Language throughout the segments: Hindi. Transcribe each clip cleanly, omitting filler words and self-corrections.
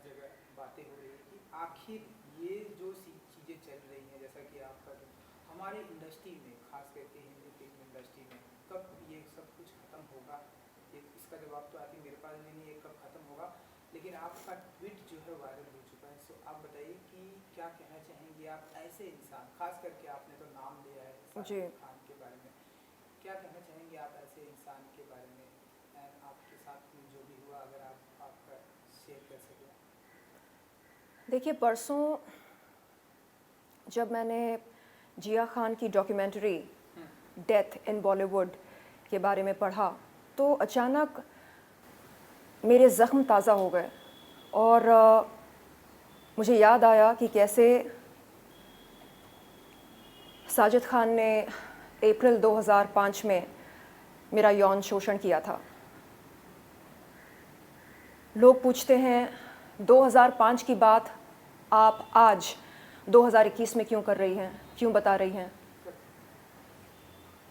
जगह बातें हो रही है कि आखिर ये जो चीज़ें चल रही हैं, जैसा कि आपका जो हमारी इंडस्ट्री में, खास करके हिंदी फिल्म इंडस्ट्री में, कब ये सब कुछ ख़त्म होगा, ये इसका जवाब तो आती मेरे पास भी नहीं है कब ख़त्म होगा। लेकिन आपका ट्वीट जो है वायरल हो चुका है। सो आप बताइए कि क्या कहना चाहेंगे आप ऐसे इंसान, खास करके आपने तो नाम लिया है जी। साजिद खान के बारे में, क्या कहना चाहेंगे आप ऐसे इंसान के बारे में, एंड आपके साथ में जो भी हुआ, अगर आप आपका शेयर कर सकें। देखिए, परसों जब मैंने जिया खान की डॉक्यूमेंट्री डेथ इन बॉलीवुड के बारे में पढ़ा तो अचानक मेरे ज़ख्म ताज़ा हो गए और मुझे याद आया कि कैसे साजिद खान ने अप्रैल 2005 में मेरा यौन शोषण किया था। लोग पूछते हैं 2005 की बात आप आज 2021 में क्यों कर रही हैं, क्यों बता रही हैं।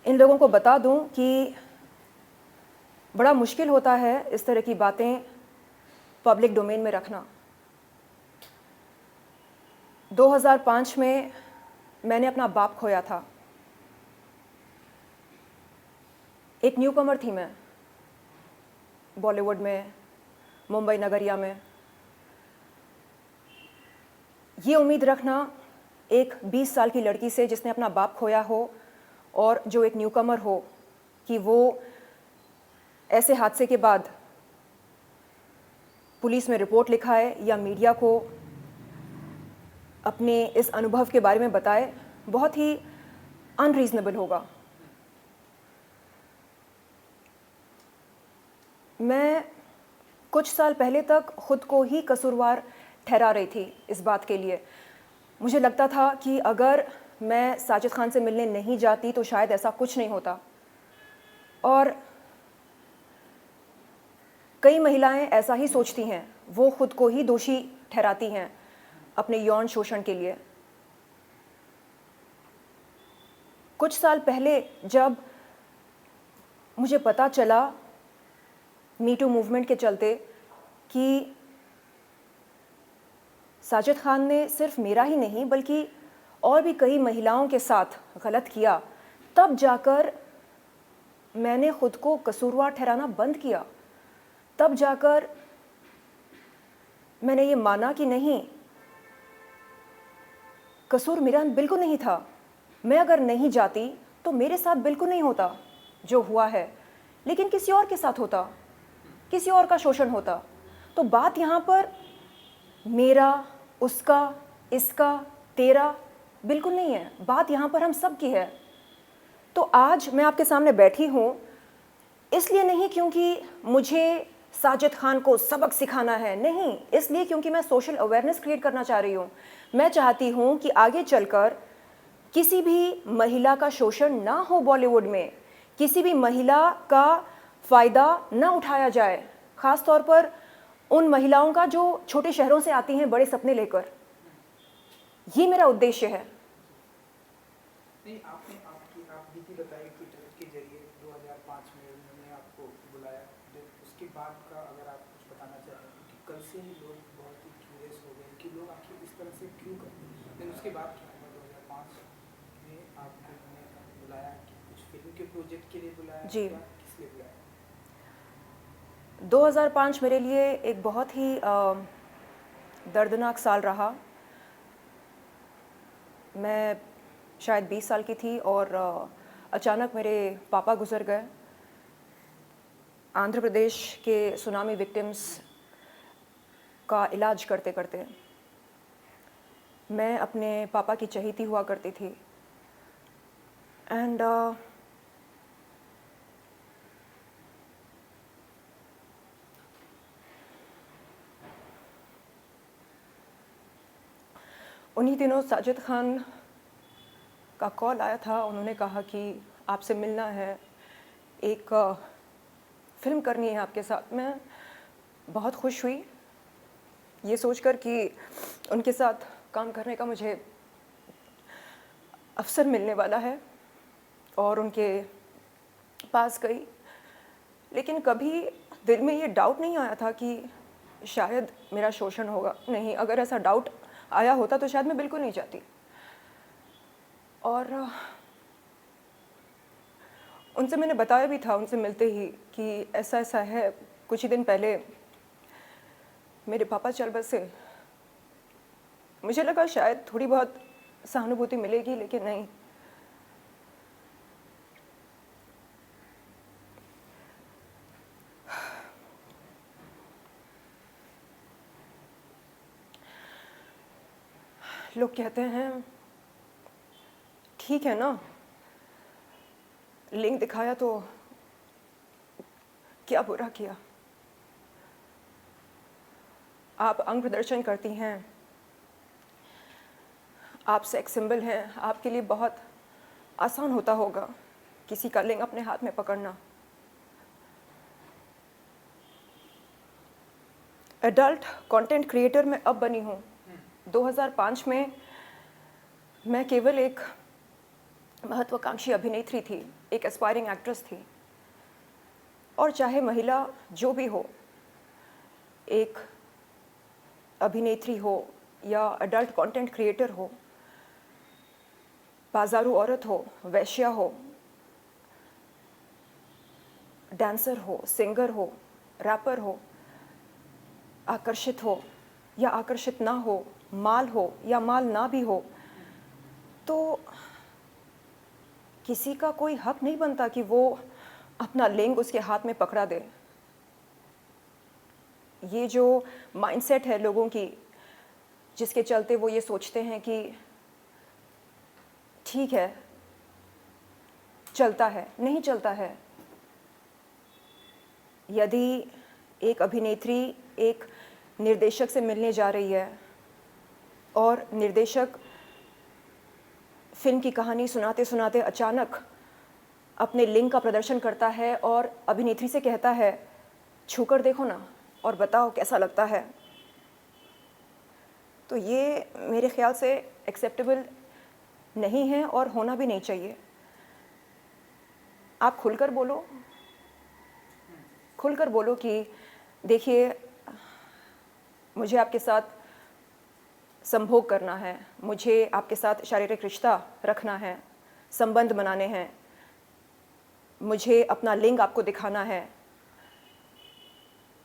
इन लोगों को बता दूं कि बड़ा मुश्किल होता है इस तरह की बातें पब्लिक डोमेन में रखना। 2005 में मैंने अपना बाप खोया था। एक न्यूकमर थी मैं बॉलीवुड में, मुंबई नगरिया में। ये उम्मीद रखना एक 20 साल की लड़की से जिसने अपना बाप खोया हो और जो एक न्यूकमर हो कि वो ऐसे हादसे के बाद पुलिस में रिपोर्ट लिखाए या मीडिया को अपने इस अनुभव के बारे में बताए, बहुत ही अनरीजनेबल होगा। मैं कुछ साल पहले तक खुद को ही कसूरवार ठहरा रही थी इस बात के लिए। मुझे लगता था कि अगर मैं साजिद खान से मिलने नहीं जाती तो शायद ऐसा कुछ नहीं होता। और कई महिलाएं ऐसा ही सोचती हैं, वो खुद को ही दोषी ठहराती हैं अपने यौन शोषण के लिए। कुछ साल पहले जब मुझे पता चला मी टू मूवमेंट के चलते कि साजिद खान ने सिर्फ मेरा ही नहीं बल्कि और भी कई महिलाओं के साथ गलत किया, तब जाकर मैंने खुद को कसूरवार ठहराना बंद किया। तब जाकर मैंने ये माना कि नहीं, कसूर मेरा बिल्कुल नहीं था। मैं अगर नहीं जाती तो मेरे साथ बिल्कुल नहीं होता जो हुआ है, लेकिन किसी और के साथ होता, किसी और का शोषण होता। तो बात यहाँ पर मेरा, उसका, इसका, तेरा बिल्कुल नहीं है। बात यहाँ पर हम सब की है। तो आज मैं आपके सामने बैठी हूँ इसलिए नहीं क्योंकि मुझे साजिद खान को सबक सिखाना है, नहीं, इसलिए क्योंकि मैं सोशल अवेयरनेस क्रिएट करना चाह रही हूँ। मैं चाहती हूँ कि आगे चलकर किसी भी महिला का शोषण ना हो बॉलीवुड में, किसी भी महिला का फ़ायदा ना उठाया जाए, ख़ास तौर पर उन महिलाओं का जो छोटे शहरों से आती हैं बड़े सपने लेकर। ये मेरा उद्देश्य है। नहीं, आपने आप बीती बताई ट्विटर के जरिए 2005 में उन्होंने आपको बुलाया, उसके बाद का अगर आप कुछ बताना चाहें, कि कल से ही लोग बहुत ही क्यूरियस हो गए कि लोग आखिर इस तरह से क्यों करते हैं। लेकिन उसके बाद क्या हुआ 2005 में आपको उन्होंने बुलाया, कि कुछ फिल्म के प्रोजेक्ट के लिए बुलाया जी। या किस लिए बुलाया? 2005 मेरे लिए एक बहुत ही दर्दनाक साल रहा। मैं शायद 20 साल की थी और अचानक मेरे पापा गुजर गए। आंध्र प्रदेश के सुनामी विक्टिम्स का इलाज करते करते मैं अपने पापा की चहेती हुआ करती थी। एंड उन्हीं दिनों साजिद खान का कॉल आया था। उन्होंने कहा कि आपसे मिलना है, एक फ़िल्म करनी है आपके साथ। मैं बहुत खुश हुई ये सोचकर कि उनके साथ काम करने का मुझे अवसर मिलने वाला है, और उनके पास गई। लेकिन कभी दिल में ये डाउट नहीं आया था कि शायद मेरा शोषण होगा। नहीं, अगर ऐसा डाउट आया होता तो शायद मैं बिल्कुल नहीं जाती। और उनसे मैंने बताया भी था उनसे मिलते ही कि ऐसा ऐसा है। कुछ ही दिन पहले मेरे पापा चल बसे। मुझे लगा शायद थोड़ी बहुत सहानुभूति मिलेगी, लेकिन नहीं। लोग कहते हैं ठीक है ना, लिंक दिखाया तो क्या बुरा किया। आप अंग प्रदर्शन करती हैं, आप सेक्स सिंबल हैं, आपके लिए बहुत आसान होता होगा किसी का लिंग अपने हाथ में पकड़ना। एडल्ट कंटेंट क्रिएटर मैं अब बनी हूँ। 2005 में मैं केवल एक महत्वाकांक्षी अभिनेत्री थी, एक एस्पायरिंग एक्ट्रेस थी। और चाहे महिला जो भी हो, एक अभिनेत्री हो या एडल्ट कंटेंट क्रिएटर हो, बाजारू औरत हो, वैश्या हो, डांसर हो, सिंगर हो, रैपर हो, आकर्षित हो या आकर्षित ना हो, माल हो या माल ना भी हो, तो किसी का कोई हक नहीं बनता कि वो अपना लिंग उसके हाथ में पकड़ा दे। ये जो माइंडसेट है लोगों की, जिसके चलते वो ये सोचते हैं कि ठीक है, चलता है, नहीं चलता है। यदि एक अभिनेत्री एक निर्देशक से मिलने जा रही है और निर्देशक फिल्म की कहानी सुनाते सुनाते अचानक अपने लिंग का प्रदर्शन करता है और अभिनेत्री से कहता है छूकर देखो ना और बताओ कैसा लगता है, तो ये मेरे ख्याल से एक्सेप्टेबल नहीं है और होना भी नहीं चाहिए। आप खुलकर बोलो कि देखिए, मुझे आपके साथ संभोग करना है, मुझे आपके साथ शारीरिक रिश्ता रखना है, संबंध बनाने हैं, मुझे अपना लिंग आपको दिखाना है,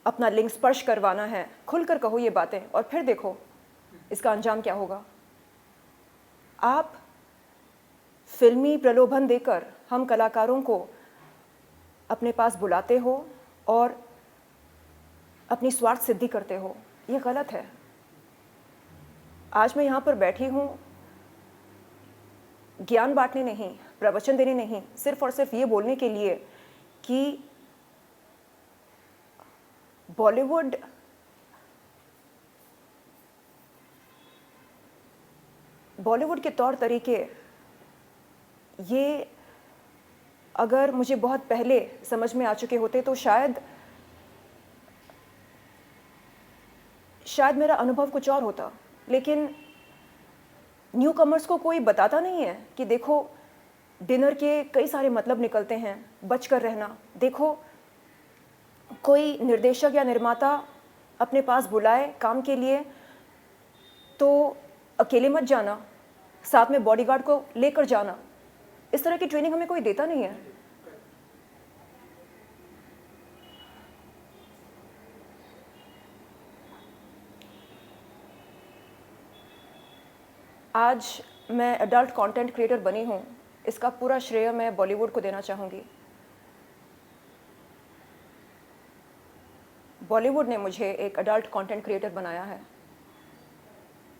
अपना लिंग स्पर्श करवाना है। खुलकर कहो ये बातें और फिर देखो इसका अंजाम क्या होगा। आप फिल्मी प्रलोभन देकर हम कलाकारों को अपने पास बुलाते हो और अपनी स्वार्थ सिद्धि करते हो, ये गलत है। आज मैं यहाँ पर बैठी हूँ ज्ञान बांटने नहीं, प्रवचन देने नहीं, सिर्फ और सिर्फ ये बोलने के लिए कि बॉलीवुड के तौर तरीके, ये अगर मुझे बहुत पहले समझ में आ चुके होते तो शायद मेरा अनुभव कुछ और होता। लेकिन न्यू कमर्स को कोई बताता नहीं है कि देखो डिनर के कई सारे मतलब निकलते हैं, बचकर रहना। देखो कोई निर्देशक या निर्माता अपने पास बुलाए काम के लिए तो अकेले मत जाना, साथ में बॉडीगार्ड को लेकर जाना। इस तरह की ट्रेनिंग हमें कोई देता नहीं है। आज मैं एडल्ट कंटेंट क्रिएटर बनी हूँ, इसका पूरा श्रेय मैं बॉलीवुड को देना चाहूँगी। बॉलीवुड ने मुझे एक एडल्ट कंटेंट क्रिएटर बनाया है।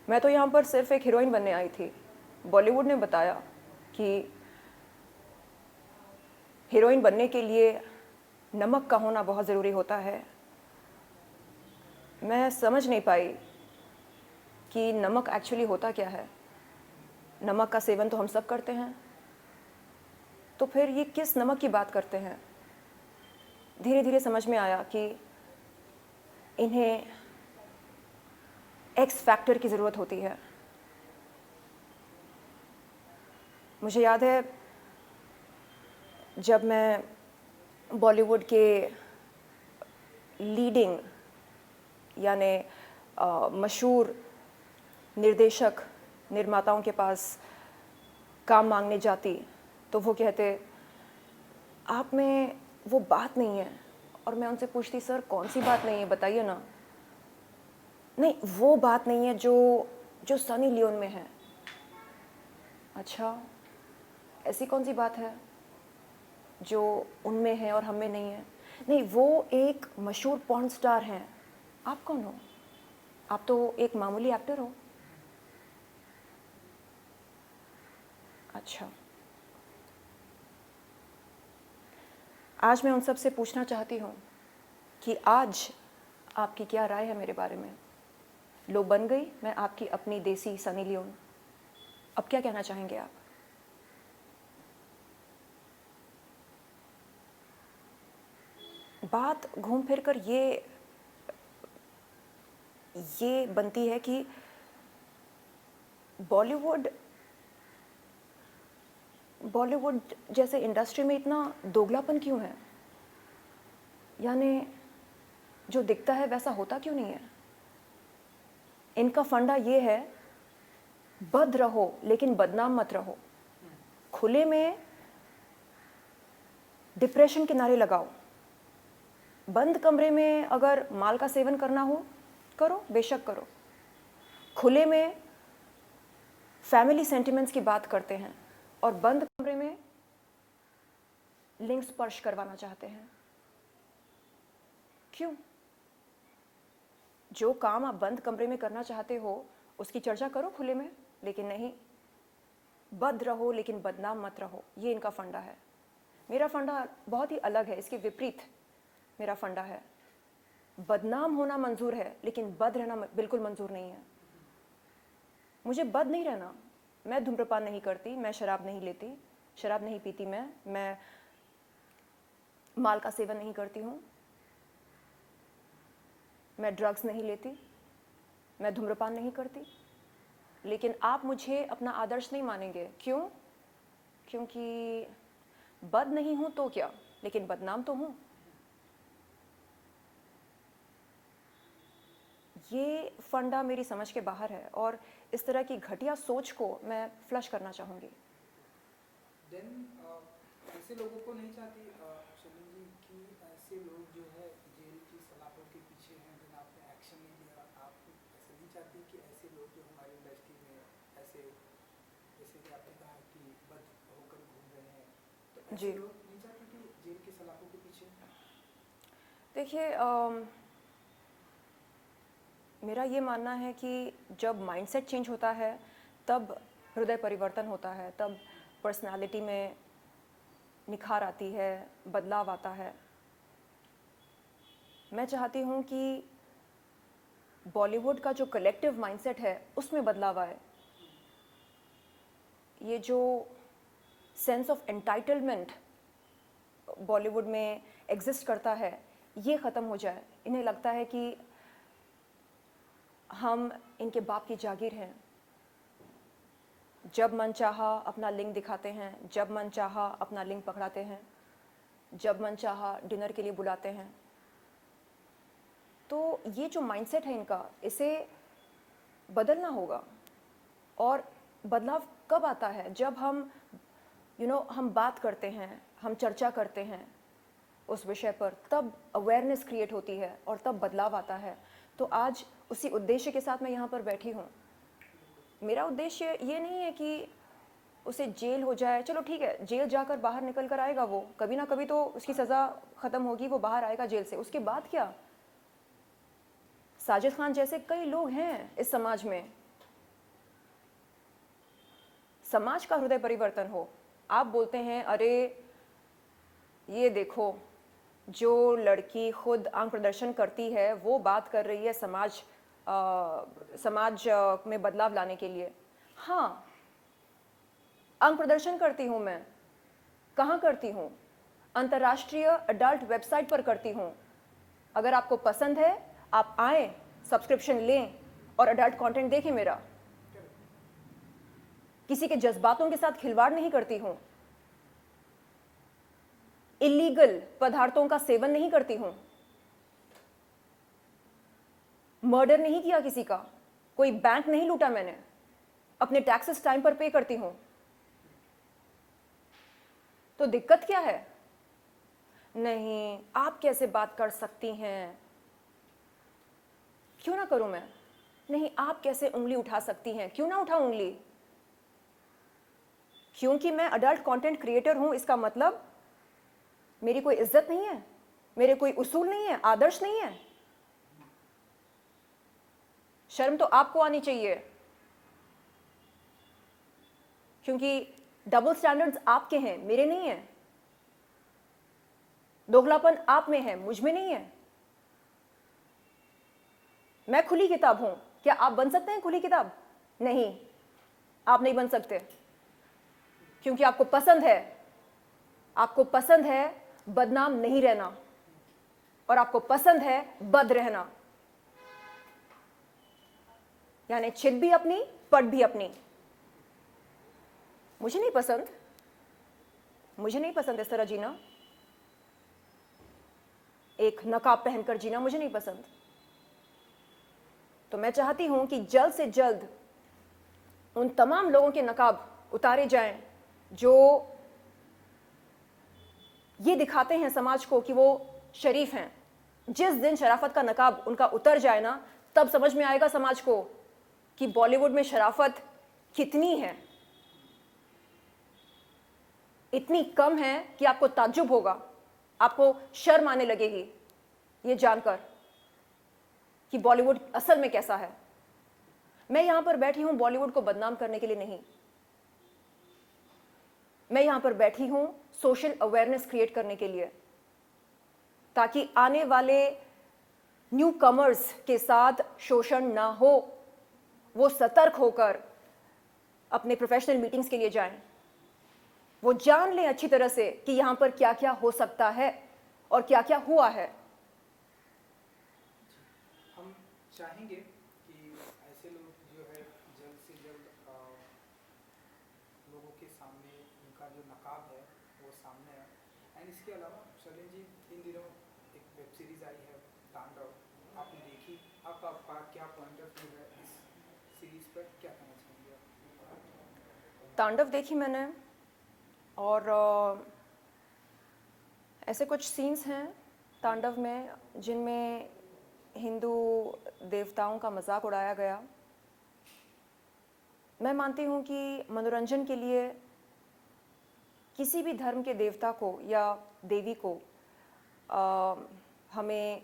मैं तो यहाँ पर सिर्फ एक हीरोइन बनने आई थी। बॉलीवुड ने बताया कि हीरोइन बनने के लिए नमक का होना बहुत ज़रूरी होता है। मैं समझ नहीं पाई कि नमक एक्चुअली होता क्या है। नमक का सेवन तो हम सब करते हैं, तो फिर ये किस नमक की बात करते हैं। धीरे धीरे समझ में आया कि इन्हें एक्स फैक्टर की ज़रूरत होती है। मुझे याद है जब मैं बॉलीवुड के लीडिंग यानी मशहूर निर्देशक निर्माताओं के पास काम मांगने जाती तो वो कहते आप में वो बात नहीं है, और मैं उनसे पूछती सर कौन सी बात नहीं है बताइए ना। नहीं वो बात नहीं है जो जो सनी लियोन में है। अच्छा ऐसी कौन सी बात है जो उनमें है और हम में नहीं है? नहीं वो एक मशहूर पॉर्न स्टार हैं, आप कौन हो? आप तो एक मामूली एक्टर हो। अच्छा आज मैं उन सब से पूछना चाहती हूँ कि आज आपकी क्या राय है मेरे बारे में। लो बन गई मैं आपकी अपनी देसी सनी लियोन। अब क्या कहना चाहेंगे आप? बात घूम फिर कर ये बनती है कि बॉलीवुड जैसे इंडस्ट्री में इतना दोगलापन क्यों है? यानी जो दिखता है वैसा होता क्यों नहीं है? इनका फंडा ये है बद रहो लेकिन बदनाम मत रहो। खुले में डिप्रेशन के नारे लगाओ, बंद कमरे में अगर माल का सेवन करना हो करो, बेशक करो। खुले में फैमिली सेंटिमेंट्स की बात करते हैं और बंद कमरे में लिंग स्पर्श करवाना चाहते हैं। क्यों? जो काम आप बंद कमरे में करना चाहते हो उसकी चर्चा करो खुले में, लेकिन नहीं बद रहो लेकिन बदनाम मत रहो। ये इनका फंडा है। मेरा फंडा बहुत ही अलग है, इसके विपरीत मेरा फंडा है। बदनाम होना मंजूर है लेकिन बद रहना बिल्कुल मंजूर नहीं है। मुझे बद नहीं रहना। मैं धूम्रपान नहीं करती, मैं शराब नहीं लेती, शराब नहीं पीती, मैं माल का सेवन नहीं करती हूँ, मैं ड्रग्स नहीं लेती, मैं धूम्रपान नहीं करती। लेकिन आप मुझे अपना आदर्श नहीं मानेंगे। क्यों? क्योंकि बद नहीं हूँ तो क्या, लेकिन बदनाम तो हूँ। ये फंडा मेरी समझ के बाहर है और इस तरह की घटिया सोच को मैं फ्लश करना चाहूँगी। ऐसे लोगों को नहीं चाहती शर्लिन जी कि ऐसे लोग जो है जेल की सलाखों के पीछे हैं, जिन आपने एक्शन नहीं लिया, आप ऐसे नहीं चाहती कि ऐसे लोग जो हमारी इंडस्ट्री में ऐसे जैसे कि आपने कहा कि बद होकर घूम रहे हैं, तो ऐसे जी लोग नहीं चाहते कि जेल की सलाखों के पीछे? देखिए मेरा ये मानना है कि जब माइंडसेट चेंज होता है तब हृदय परिवर्तन होता है, तब पर्सनालिटी में निखार आती है, बदलाव आता है। मैं चाहती हूँ कि बॉलीवुड का जो कलेक्टिव माइंडसेट है उसमें बदलाव आए। ये जो सेंस ऑफ एंटाइटलमेंट बॉलीवुड में एग्जिस्ट करता है ये ख़त्म हो जाए। इन्हें लगता है कि हम इनके बाप की जागीर हैं। जब मन चाहा अपना लिंग दिखाते हैं, जब मन चाहा अपना लिंग पकड़ाते हैं, जब मन चाहा डिनर के लिए बुलाते हैं। तो ये जो माइंडसेट है इनका, इसे बदलना होगा। और बदलाव कब आता है? जब हम हम बात करते हैं, हम चर्चा करते हैं उस विषय पर, तब अवेयरनेस क्रिएट होती है और तब बदलाव आता है। तो आज उसी उद्देश्य के साथ मैं यहाँ पर बैठी हूँ। मेरा उद्देश्य ये नहीं है कि उसे जेल हो जाए। चलो ठीक है, जेल जाकर बाहर निकल कर आएगा वो, कभी ना कभी तो उसकी सज़ा ख़त्म होगी, वो बाहर आएगा जेल से। उसके बाद क्या? साजिद खान जैसे कई लोग हैं इस समाज में। समाज का हृदय परिवर्तन हो। आप बोलते हैं अरे ये देखो, जो लड़की खुद अंग प्रदर्शन करती है वो बात कर रही है समाज में बदलाव लाने के लिए। हाँ, अंग प्रदर्शन करती हूँ मैं। कहाँ करती हूँ? अंतर्राष्ट्रीय अडल्ट वेबसाइट पर करती हूँ। अगर आपको पसंद है आप आएँ, सब्सक्रिप्शन लें और अडल्ट कंटेंट देखें मेरा। किसी के जज्बातों के साथ खिलवाड़ नहीं करती हूँ। इलीगल पदार्थों का सेवन नहीं करती हूँ। मर्डर नहीं किया किसी का, कोई बैंक नहीं लूटा मैंने, अपने टैक्सेस टाइम पर पे करती हूं, तो दिक्कत क्या है? नहीं, आप कैसे बात कर सकती हैं? क्यों ना करूं मैं? नहीं, आप कैसे उंगली उठा सकती हैं? क्यों ना उठाऊं उंगली? क्योंकि मैं अडल्ट कंटेंट क्रिएटर हूं, इसका मतलब मेरी कोई इज्जत नहीं है, मेरे कोई उसूल नहीं है, आदर्श नहीं है? शर्म तो आपको आनी चाहिए, क्योंकि डबल स्टैंडर्ड्स आपके हैं, मेरे नहीं है। दोगलापन आप में है, मुझ में नहीं है। मैं खुली किताब हूं, क्या आप बन सकते हैं खुली किताब? नहीं, आप नहीं बन सकते, क्योंकि आपको पसंद है बदनाम नहीं रहना, और आपको पसंद है बद रहना, यानी चित भी अपनी, पट भी अपनी। मुझे नहीं पसंद इस तरह जीना, एक नकाब पहनकर जीना मुझे नहीं पसंद। तो मैं चाहती हूं कि जल्द से जल्द उन तमाम लोगों के नकाब उतारे जाएं जो ये दिखाते हैं समाज को कि वो शरीफ हैं। जिस दिन शराफत का नकाब उनका उतर जाए ना, तब समझ में आएगा समाज को कि बॉलीवुड में शराफत कितनी है। इतनी कम है कि आपको ताज्जुब होगा, आपको शर्म आने लगेगी ये जानकर कि बॉलीवुड असल में कैसा है। मैं यहां पर बैठी हूं बॉलीवुड को बदनाम करने के लिए नहीं, मैं यहां पर बैठी हूं सोशल अवेयरनेस क्रिएट करने के लिए, ताकि आने वाले न्यू कमर्स के साथ शोषण ना हो, वो सतर्क होकर अपने प्रोफेशनल मीटिंग्स के लिए जाएं, वो जान लें अच्छी तरह से कि यहां पर क्या क्या हो सकता है और क्या क्या हुआ है। हम चाहेंगे कि ऐसे लोग जो है जल्द से जल्द लोगों के सामने उनका जो नकाब है वो सामने है। एंड इसके अलावा शैलेन जी, इन दिनों एक वेब सीरीज़ आई है तांडव, आपने देखी? आपका क्या पॉइंट ऑफ व्यू है इस सीरीज़ पर, क्या कहना चाहेंगे आप? तांडव देखी मैंने, और ऐसे कुछ सीन्स हैं तांडव में जिनमें हिंदू देवताओं का मजाक उड़ाया गया। मैं मानती हूँ कि मनोरंजन के लिए किसी भी धर्म के देवता को या देवी को हमें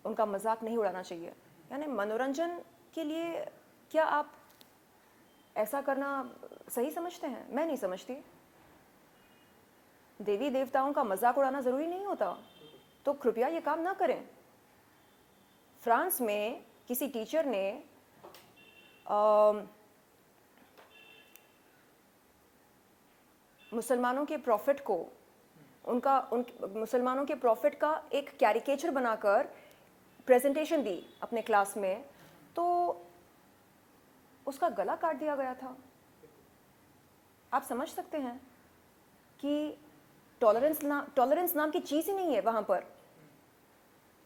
उनका मजाक नहीं उड़ाना चाहिए। यानी मनोरंजन के लिए क्या आप ऐसा करना सही समझते हैं? मैं नहीं समझती। देवी देवताओं का मजाक उड़ाना ज़रूरी नहीं होता, तो कृपया ये काम ना करें। फ्रांस में किसी टीचर ने मुसलमानों के प्रॉफिट को मुसलमानों के प्रॉफिट का एक कैरिकेचर बनाकर प्रेजेंटेशन दी अपने क्लास में, तो उसका गला काट दिया गया था। आप समझ सकते हैं कि टॉलरेंस नाम की चीज़ ही नहीं है वहाँ पर।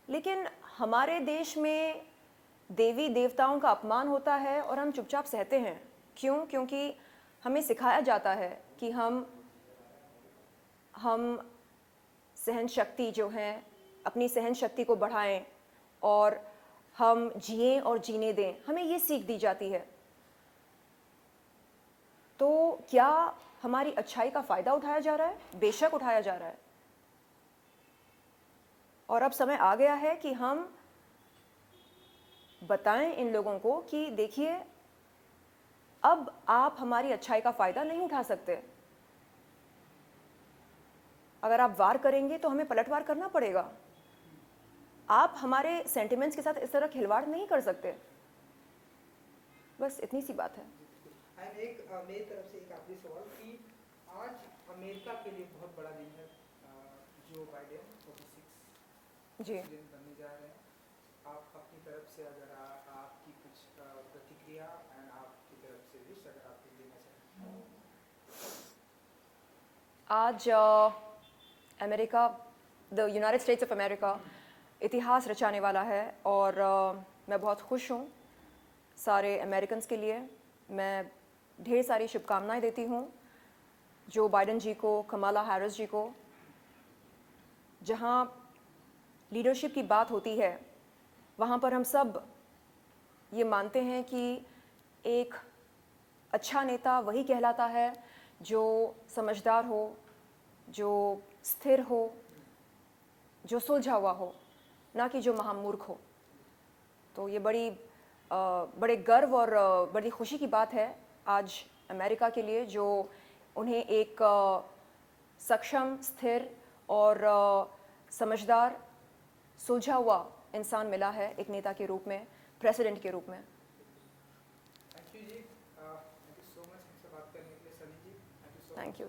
लेकिन हमारे देश में देवी देवताओं का अपमान होता है और हम चुपचाप सहते हैं। क्यों? क्योंकि हमें सिखाया जाता है कि हम सहन शक्ति जो है, अपनी सहन शक्ति को बढ़ाएं और हम जिएं और जीने दें, हमें ये सीख दी जाती है। तो क्या हमारी अच्छाई का फ़ायदा उठाया जा रहा है? बेशक उठाया जा रहा है। और अब समय आ गया है कि हम बताएं इन लोगों को कि देखिए, अब आप हमारी अच्छाई का फ़ायदा नहीं उठा सकते। अगर आप वार करेंगे तो हमें पलटवार करना पड़ेगा। आप हमारे सेंटिमेंट्स के साथ इस तरह खिलवाड़ नहीं कर सकते। बस इतनी सी बात है। एंड एक मेरी तरफ से एक आखिरी सवाल कि आज अमेरिका के लिए बहुत बड़ा दिन है, जो बाइडेन 46 जी, प्रेसिडेंट बनने जा रहे हैं। आप अपनी तरफ से अगर आपकी कुछ प्रतिक्रिया एंड आपकी तरफ से विश अगर आप देना चाहें। आज America, the United states of America इतिहास रचाने वाला है, और मैं बहुत खुश हूँ। सारे अमेरिकन्स के लिए मैं ढेर सारी शुभकामनाएं देती हूँ, जो बाइडेन जी को, कमाला हैरिस जी को। जहाँ लीडरशिप की बात होती है वहाँ पर हम सब ये मानते हैं कि एक अच्छा नेता वही कहलाता है जो समझदार हो, जो स्थिर हो, जो सुलझा हुआ हो, ना कि जो महामूर्ख हो। तो ये बड़े गर्व और बड़ी खुशी की बात है आज अमेरिका के लिए, जो उन्हें एक सक्षम, स्थिर और समझदार, सुलझा हुआ इंसान मिला है एक नेता के रूप में, प्रेसिडेंट के रूप में। थैंक यू जी, थैंक यू सो मच हमसे बात करने के लिए Sunny ji, thank you so much. Thank you.